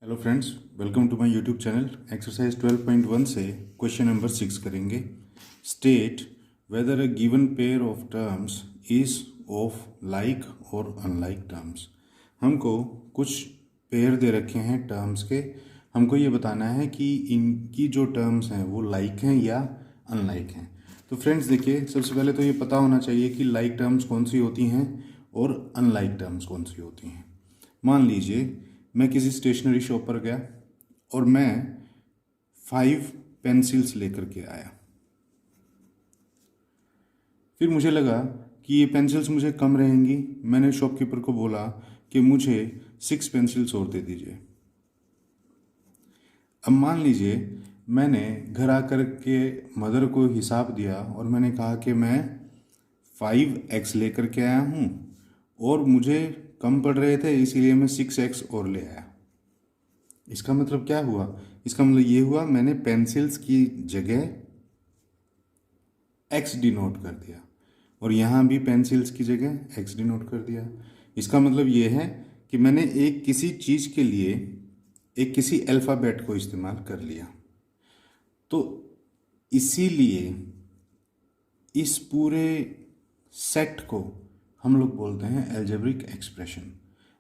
Hello friends, welcome to my YouTube channel. Exercise 12.1 से question number 6 करेंगे। State whether a given pair of terms is of like और unlike terms. हमको कुछ pair दे रखे हैं terms के। हमको ये बताना है कि इनकी जो टर्म्स हैं वो लाइक हैं या अनलाइक हैं। तो फ्रेंड्स देखिए, सबसे पहले तो ये पता होना चाहिए कि लाइक टर्म्स कौन सी होती हैं और अनलाइक टर्म्स कौन सी होती हैं। मान लीजिए मैं किसी स्टेशनरी शॉप पर गया और मैं 5 पेंसिल्स लेकर के आया। फिर मुझे लगा कि ये पेंसिल्स मुझे कम रहेंगी। मैंने शॉपकीपर को बोला कि मुझे 6 पेंसिल्स और दे दीजिए। अब मान लीजिए मैंने घर आकर के मदर को हिसाब दिया और मैंने कहा कि मैं 5x लेकर के आया हूँ और मुझे कम पड़ रहे थे, इसीलिए मैं 6x और ले आया। इसका मतलब क्या हुआ? इसका मतलब ये हुआ मैंने पेंसिल्स की जगह x डिनोट कर दिया और यहाँ भी पेंसिल्स की जगह x डिनोट कर दिया। इसका मतलब ये है कि मैंने एक किसी चीज़ के लिए एक किसी अल्फ़ाबेट को इस्तेमाल कर लिया। तो इसीलिए इस पूरे सेट को हम लोग बोलते हैं अलजेब्रिक एक्सप्रेशन।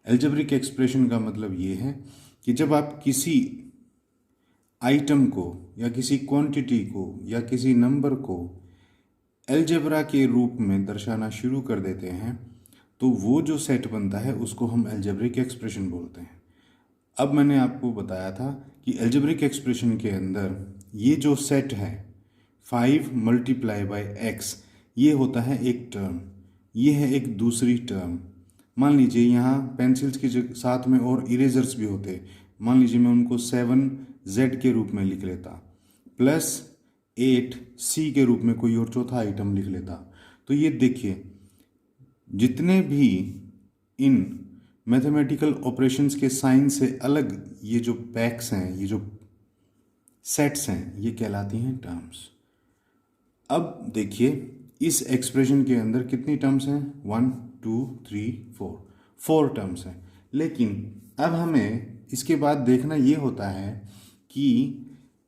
अलजेब्रिक एक्सप्रेशन का मतलब ये है कि जब आप किसी आइटम को या किसी क्वांटिटी को या किसी नंबर को अलजेब्रा के रूप में दर्शाना शुरू कर देते हैं तो वो जो सेट बनता है उसको हम अलजेब्रिक एक्सप्रेशन बोलते हैं। अब मैंने आपको बताया था कि अलजेब्रिक एक्सप्रेशन के अंदर ये जो सेट है 5 मल्टीप्लाई बाई x, ये होता है एक टर्म, ये है एक दूसरी टर्म। मान लीजिए यहाँ पेंसिल्स के साथ में और इरेजर्स भी होते। मान लीजिए मैं उनको 7z के रूप में लिख लेता प्लस 8c के रूप में कोई और चौथा आइटम लिख लेता। तो ये देखिए, जितने भी इन मैथमेटिकल ऑपरेशंस के साइन से अलग ये जो पैक्स हैं, ये जो सेट्स हैं, ये कहलाती हैं टर्म्स। अब देखिए इस एक्सप्रेशन के अंदर कितनी टर्म्स हैं? 1 2 3 4 टर्म्स हैं। लेकिन अब हमें इसके बाद देखना ये होता है कि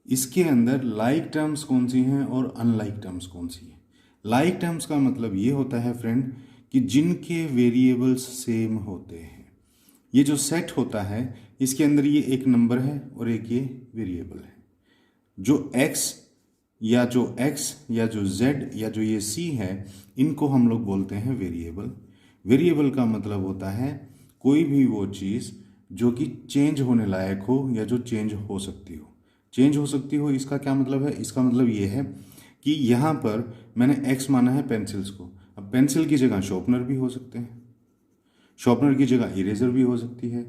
इसके अंदर लाइक टर्म्स कौन सी हैं और अनलाइक टर्म्स कौन सी हैं। लाइक टर्म्स का मतलब ये होता है फ्रेंड कि जिनके वेरिएबल्स सेम होते हैं। ये जो सेट होता है इसके अंदर ये एक नंबर है और एक ये वेरिएबल है। जो x या जो z या जो ये c है, इनको हम लोग बोलते हैं वेरिएबल। वेरिएबल का मतलब होता है कोई भी वो चीज़ जो कि चेंज होने लायक हो या जो चेंज हो सकती हो। चेंज हो सकती हो इसका क्या मतलब है? इसका मतलब ये है कि यहाँ पर मैंने x माना है पेंसिल्स को। अब पेंसिल की जगह शॉर्पनर भी हो सकते हैं, शॉर्पनर की जगह इरेजर भी हो सकती है,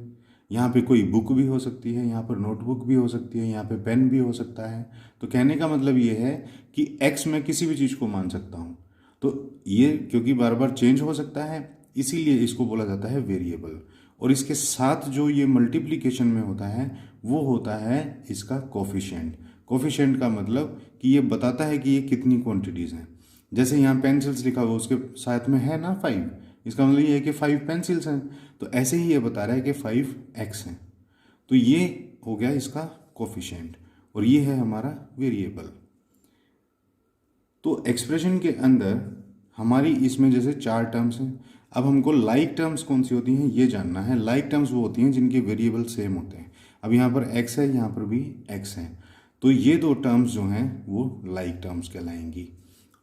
यहाँ पे कोई बुक भी हो सकती है, यहाँ पर नोटबुक भी हो सकती है, यहाँ पे पेन भी हो सकता है। तो कहने का मतलब ये है कि x मैं किसी भी चीज़ को मान सकता हूँ। तो ये क्योंकि बार बार चेंज हो सकता है इसीलिए इसको बोला जाता है वेरिएबल। और इसके साथ जो ये मल्टीप्लिकेशन में होता है वो होता है इसका कोफिशिएंट। कोफिशिएंट का मतलब कि ये बताता है कि ये कितनी क्वांटिटीज़ हैं। जैसे यहाँ पेंसिल्स लिखा हुआ उसके साथ में है ना 5, इसका मतलब ये है कि 5 पेंसिल्स हैं। तो ऐसे ही ये बता रहा है कि 5x हैं। तो ये हो गया इसका कोफिशिएंट और ये है हमारा वेरिएबल। तो एक्सप्रेशन के अंदर हमारी इसमें जैसे 4 टर्म्स हैं। अब हमको लाइक टर्म्स कौन सी होती हैं ये जानना है। लाइक टर्म्स वो होती हैं जिनके वेरिएबल सेम होते हैं। अब यहाँ पर x है, यहाँ पर भी x है, तो ये 2 टर्म्स जो हैं वो लाइक टर्म्स कहलाएंगी।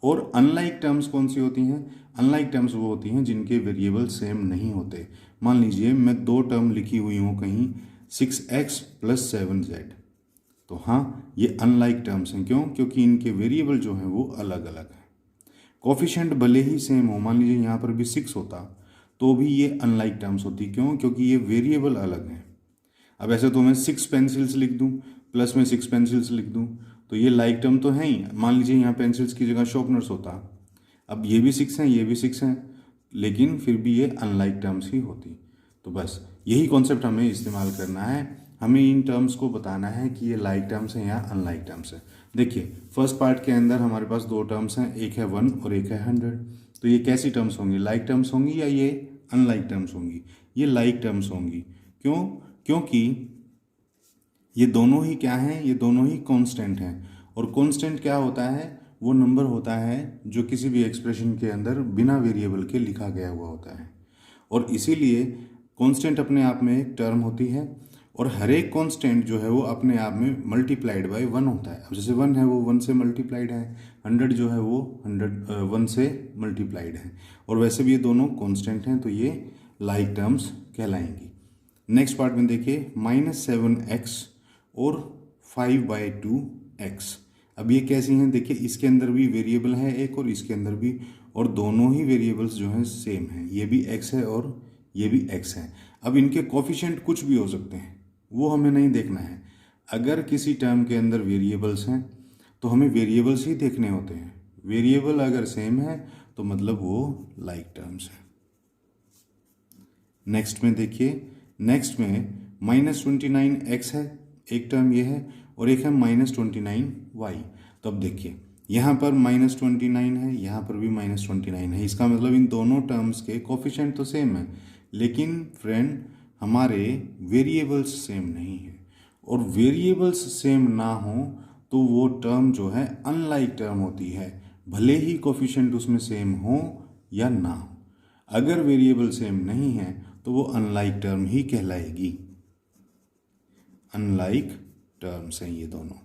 और अनलाइक टर्म्स कौन सी होती हैं? अनलाइक टर्म्स वो होती हैं जिनके वेरिएबल सेम नहीं होते। मान लीजिए मैं 2 टर्म लिखी हुई हूँ कहीं 6x प्लस 7z, तो हाँ ये अनलाइक टर्म्स हैं। क्यों? क्योंकि इनके वेरिएबल जो हैं वो अलग अलग हैं। कोफिशिएंट भले ही सेम हो, मान लीजिए यहाँ पर भी 6 होता तो भी ये अनलाइक टर्म्स होती। क्यों? क्योंकि ये वेरिएबल अलग हैं। अब ऐसे तो मैं 6 पेंसिल्स लिख दूँ प्लस में 6 पेंसिल्स लिख दूँ तो ये लाइक टर्म तो है ही। मान लीजिए यहाँ पेंसिल्स की जगह शॉर्पनर्स होता, अब ये भी 6 हैं ये भी 6 हैं, लेकिन फिर भी ये अनलाइक टर्म्स ही होती। तो बस यही कॉन्सेप्ट हमें इस्तेमाल करना है। हमें इन टर्म्स को बताना है कि ये लाइक टर्म्स हैं या अनलाइक टर्म्स हैं। देखिए फर्स्ट पार्ट के अंदर हमारे पास 2 टर्म्स हैं, एक है 1 और एक है 100। तो ये कैसी टर्म्स होंगी? लाइक टर्म्स होंगी या ये अनलाइक टर्म्स होंगी? ये लाइक टर्म्स होंगी। क्यों? क्योंकि ये दोनों ही क्या हैं, ये दोनों ही कांस्टेंट हैं। और कांस्टेंट क्या होता है, वो नंबर होता है जो किसी भी एक्सप्रेशन के अंदर बिना वेरिएबल के लिखा गया हुआ होता है। और इसीलिए कांस्टेंट अपने आप में एक टर्म होती है, और हर एक कांस्टेंट जो है वो अपने आप में मल्टीप्लाइड बाय 1 होता है। अब जैसे 1 है वो 1 से मल्टीप्लाइड है, 100 जो है वो 1 से मल्टीप्लाइड है। और वैसे भी ये दोनों कांस्टेंट हैं, तो ये लाइक टर्म्स कहलाएंगी। नेक्स्ट पार्ट में देखिए, -7x और 5/2x। अब ये कैसी हैं, देखिए इसके अंदर भी वेरिएबल है एक और इसके अंदर भी, और दोनों ही वेरिएबल्स जो हैं सेम हैं। ये भी x है और ये भी x है। अब इनके कोफिशिएंट कुछ भी हो सकते हैं, वो हमें नहीं देखना है। अगर किसी टर्म के अंदर वेरिएबल्स हैं तो हमें वेरिएबल्स ही देखने होते हैं। वेरिएबल अगर सेम है तो मतलब वो लाइक टर्म्स है। नेक्स्ट में देखिए, नेक्स्ट में -29x है, एक टर्म ये है, और एक है -29y। तो अब देखिए यहाँ पर -29 है, यहाँ पर भी -29 है। इसका मतलब इन दोनों टर्म्स के कोफिशिएंट तो सेम है, लेकिन फ्रेंड हमारे वेरिएबल्स सेम नहीं है। और वेरिएबल्स सेम ना हो तो वो टर्म जो है अनलाइक टर्म होती है, भले ही कोफिशिएंट उसमें सेम हो या ना हो। अगर वेरिएबल सेम नहीं है तो वो अनलाइक टर्म ही कहलाएगी। अनलाइक टर्म्स हैं ये दोनों।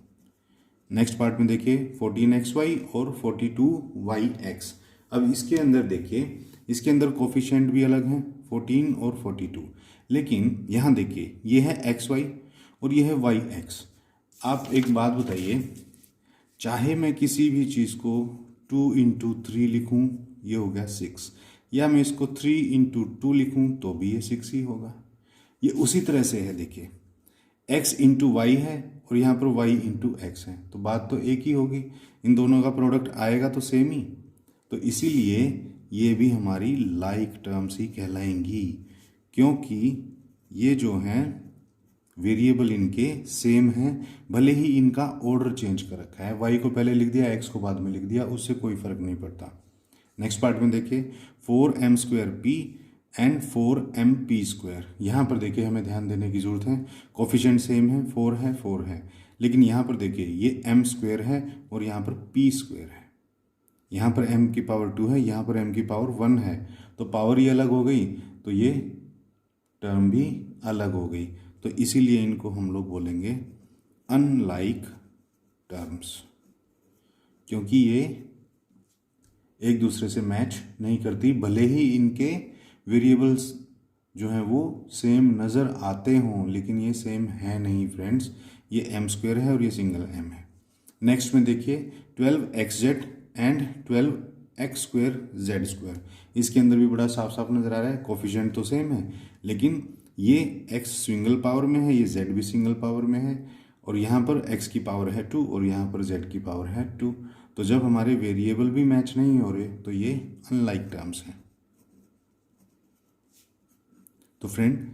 नेक्स्ट पार्ट में देखिए, 14xy और 42yx। अब इसके अंदर देखिए, इसके अंदर कोफिशिएंट भी अलग हैं, 14 और 42। लेकिन यहाँ देखिए, ये है xy और ये है yx। आप एक बात बताइए, चाहे मैं किसी भी चीज़ को 2 × 3 लिखूँ, ये हो गया 6, या मैं इसको 3 × 2 लिखूँ तो भी ये 6 ही होगा। ये उसी तरह से है, देखिए x × y है और यहाँ पर y × x है, तो बात तो एक ही होगी। इन दोनों का प्रोडक्ट आएगा तो सेम ही। तो इसीलिए ये भी हमारी लाइक टर्म्स ही कहलाएंगी, क्योंकि ये जो हैं वेरिएबल इनके सेम हैं, भले ही इनका ऑर्डर चेंज कर रखा है। y को पहले लिख दिया, x को बाद में लिख दिया, उससे कोई फर्क नहीं पड़ता। नेक्स्ट पार्ट में देखिए, 4m² एंड 4mp²। यहाँ पर देखिए हमें ध्यान देने की ज़रूरत है, कोफिशिएंट सेम है, 4 है, लेकिन यहाँ पर देखिए ये m² है और यहाँ पर p² है। यहाँ पर m की पावर 2 है, यहाँ पर m की पावर 1 है, तो पावर ही अलग हो गई, तो ये टर्म भी अलग हो गई। तो इसीलिए इनको हम लोग बोलेंगे अनलाइक टर्म्स, क्योंकि ये एक दूसरे से मैच नहीं करती, भले ही इनके वेरिएबल्स जो हैं वो सेम नज़र आते हों, लेकिन ये सेम है नहीं फ्रेंड्स। ये m² है और ये सिंगल m है। नेक्स्ट में देखिए, 12xz एंड 12x²z²। इसके अंदर भी बड़ा साफ साफ नज़र आ रहा है, कोफिशिएंट तो सेम है, लेकिन ये x सिंगल पावर में है, ये z भी सिंगल पावर में है, और यहाँ पर x की पावर है 2 और यहाँ पर z की पावर है 2। तो जब हमारे वेरिएबल भी मैच नहीं हो रहे तो ये अनलाइक टर्म्स हैं। तो फ्रेंड,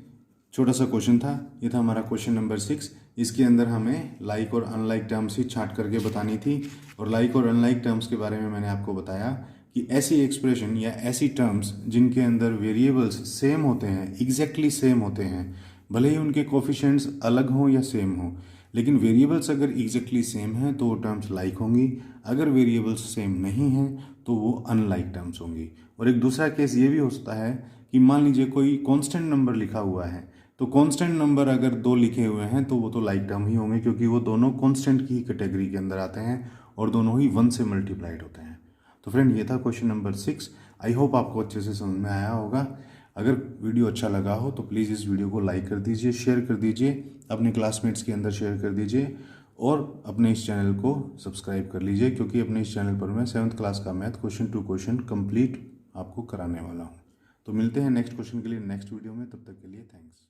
छोटा सा क्वेश्चन था, ये था हमारा क्वेश्चन नंबर 6। इसके अंदर हमें लाइक और अनलाइक टर्म्स ही छांट करके बतानी थी। और लाइक और अनलाइक टर्म्स के बारे में मैंने आपको बताया कि ऐसी एक्सप्रेशन या ऐसी टर्म्स जिनके अंदर वेरिएबल्स सेम होते हैं, एग्जैक्टली सेम होते हैं, भले ही उनके कोफिशिएंट्स अलग हों या सेम हों, लेकिन वेरिएबल्स अगर एग्जैक्टली सेम हैं तो वो टर्म्स लाइक होंगी। अगर वेरिएबल्स सेम नहीं हैं तो वो अनलाइक टर्म्स होंगी। और एक दूसरा केस ये भी हो सकता है कि मान लीजिए कोई कांस्टेंट नंबर लिखा हुआ है, तो कांस्टेंट नंबर अगर 2 लिखे हुए हैं तो वो तो लाइक टर्म ही होंगे, क्योंकि वो दोनों कांस्टेंट की ही कैटेगरी के अंदर आते हैं और दोनों ही 1 से मल्टीप्लाइड होते हैं। तो फ्रेंड, ये था क्वेश्चन नंबर 6। आई होप आपको अच्छे से समझ में आया होगा। अगर वीडियो अच्छा लगा हो तो प्लीज़ इस वीडियो को लाइक कर दीजिए, शेयर कर दीजिए, अपने क्लासमेट्स के अंदर शेयर कर दीजिए, और अपने इस चैनल को सब्सक्राइब कर लीजिए, क्योंकि अपने इस चैनल पर मैं 7th क्लास का math question two question complete आपको कराने वाला हूँ। तो मिलते हैं नेक्स्ट क्वेश्चन के लिए नेक्स्ट वीडियो में, तब तक के लिए थैंक्स।